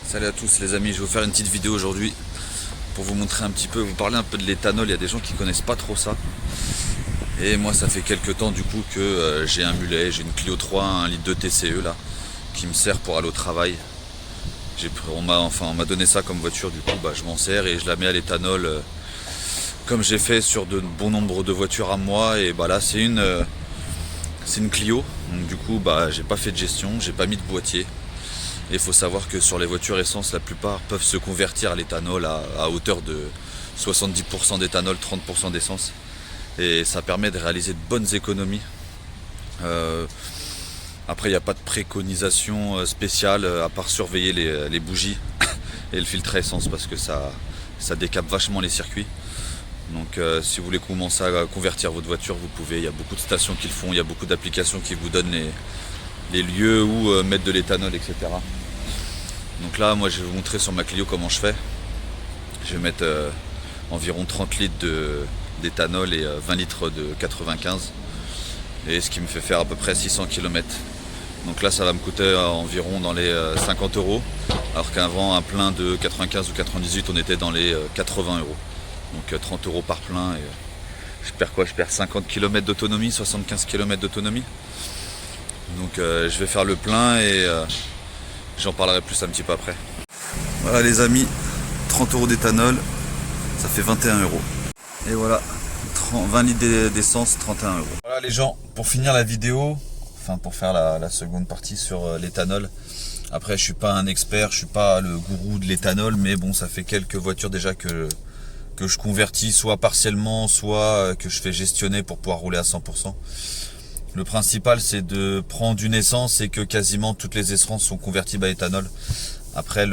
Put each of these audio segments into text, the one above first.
Salut à tous les amis, je vais vous faire une petite vidéo aujourd'hui pour vous montrer un petit peu, vous parler un peu de l'éthanol. Il y a des gens qui connaissent pas trop ça. Et moi ça fait quelques temps du coup que j'ai un mulet, j'ai une Clio 3, 1 litre de TCE là, qui me sert pour aller au travail. On m'a donné ça comme voiture, du coup je m'en sers et je la mets à l'éthanol comme j'ai fait sur de bon nombre de voitures à moi. Et là c'est une Clio, donc du coup j'ai pas fait de gestion, j'ai pas mis de boîtier. Et il faut savoir que sur les voitures essence, la plupart peuvent se convertir à l'éthanol à hauteur de 70% d'éthanol, 30% d'essence. Et ça permet de réaliser de bonnes économies. Après, il n'y a pas de préconisation spéciale à part surveiller les bougies et le filtre à essence parce que ça décape vachement les circuits. Donc si vous voulez commencer à convertir votre voiture, vous pouvez. Il y a beaucoup de stations qui le font, il y a beaucoup d'applications qui vous donnent les lieux où mettre de l'éthanol, etc. Donc là, moi, je vais vous montrer sur ma Clio comment je fais. Je vais mettre environ 30 litres d'éthanol et 20 litres de 95. Et ce qui me fait faire à peu près 600 km. Donc là, ça va me coûter environ dans les 50 euros. Alors qu'avant, un plein de 95 ou 98, on était dans les 80 euros. Donc 30 euros par plein. Et je perds quoi? Je perds 50 km d'autonomie, 75 km d'autonomie. Donc je vais faire le plein et j'en parlerai plus un petit peu après. Voilà les amis, 30 euros d'éthanol, ça fait 21 euros. Et voilà, 20 litres d'essence, 31 euros. Voilà les gens, pour finir la vidéo, enfin pour faire la seconde partie sur l'éthanol. Après je suis pas un expert, je suis pas le gourou de l'éthanol, mais bon, ça fait quelques voitures déjà que je convertis soit partiellement, soit que je fais gestionner pour pouvoir rouler à 100%. Le principal, c'est de prendre une essence et que quasiment toutes les essences sont convertibles à éthanol. Après,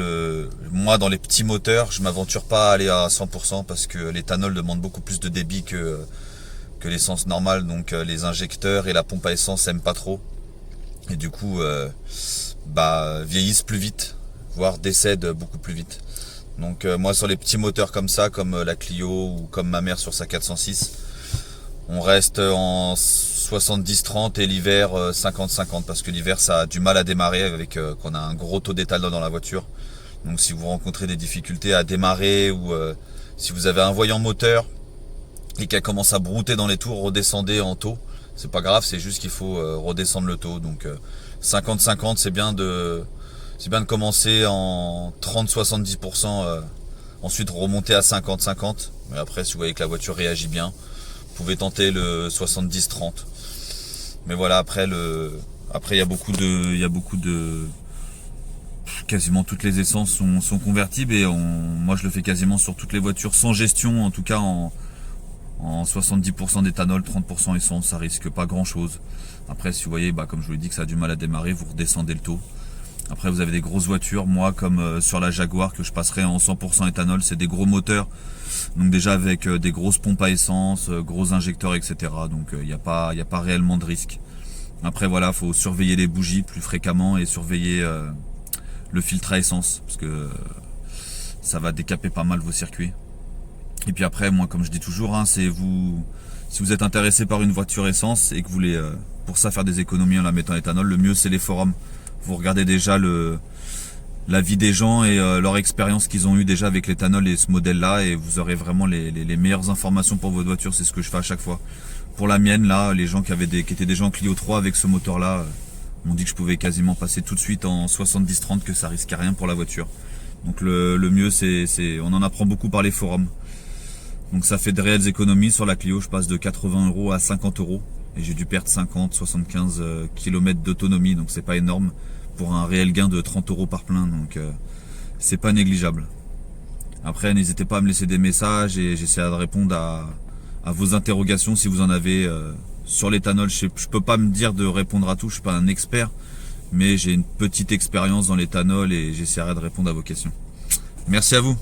moi, dans les petits moteurs, je m'aventure pas à aller à 100% parce que l'éthanol demande beaucoup plus de débit que l'essence normale. Donc, les injecteurs et la pompe à essence n'aiment pas trop. Et du coup, vieillissent plus vite, voire décèdent beaucoup plus vite. Donc, moi, sur les petits moteurs comme ça, comme la Clio ou comme ma mère sur sa 406, on reste en 70-30 et l'hiver 50-50 parce que l'hiver ça a du mal à démarrer avec qu'on a un gros taux d'éthanol dans la voiture. Donc si vous rencontrez des difficultés à démarrer ou si vous avez un voyant moteur et qu'elle commence à brouter dans les tours, redescendez en taux. C'est pas grave, c'est juste qu'il faut redescendre le taux. Donc 50-50 c'est bien de commencer en 30-70%, ensuite remonter à 50-50. Mais après si vous voyez que la voiture réagit bien, vous pouvez tenter le 70-30. Mais voilà, après il y a beaucoup de quasiment toutes les essences sont convertibles et moi je le fais quasiment sur toutes les voitures sans gestion, en tout cas en 70% d'éthanol, 30% essence, ça risque pas grand chose. Après si vous voyez, comme je vous l'ai dit que ça a du mal à démarrer, vous redescendez le taux. Après vous avez des grosses voitures, moi comme sur la Jaguar que je passerai en 100% éthanol, c'est des gros moteurs. Donc déjà avec des grosses pompes à essence, gros injecteurs, etc. Donc il n'y a pas réellement de risque. Après voilà, faut surveiller les bougies plus fréquemment et surveiller le filtre à essence parce que ça va décaper pas mal vos circuits. Et puis après, moi comme je dis toujours, c'est si vous êtes intéressé par une voiture essence et que vous voulez pour ça faire des économies en la mettant à éthanol, le mieux c'est les forums. Vous regardez déjà l'avis des gens et leur expérience qu'ils ont eu déjà avec l'éthanol et ce modèle là et vous aurez vraiment les meilleures informations pour votre voiture. C'est ce que je fais à chaque fois. Pour la mienne là, les gens qui étaient déjà en Clio 3 avec ce moteur là m'ont dit que je pouvais quasiment passer tout de suite en 70-30, que ça risquait rien pour la voiture. Donc le mieux on en apprend beaucoup par les forums. Donc ça fait de réelles économies. Sur la Clio je passe de 80 euros à 50 euros et j'ai dû perdre 50-75 km d'autonomie, donc c'est pas énorme pour un réel gain de 30 euros par plein, donc c'est pas négligeable. Après n'hésitez pas à me laisser des messages et j'essaierai de répondre à vos interrogations si vous en avez sur l'éthanol. Je peux pas me dire de répondre à tout, je suis pas un expert, mais j'ai une petite expérience dans l'éthanol et j'essaierai de répondre à vos questions. Merci à vous.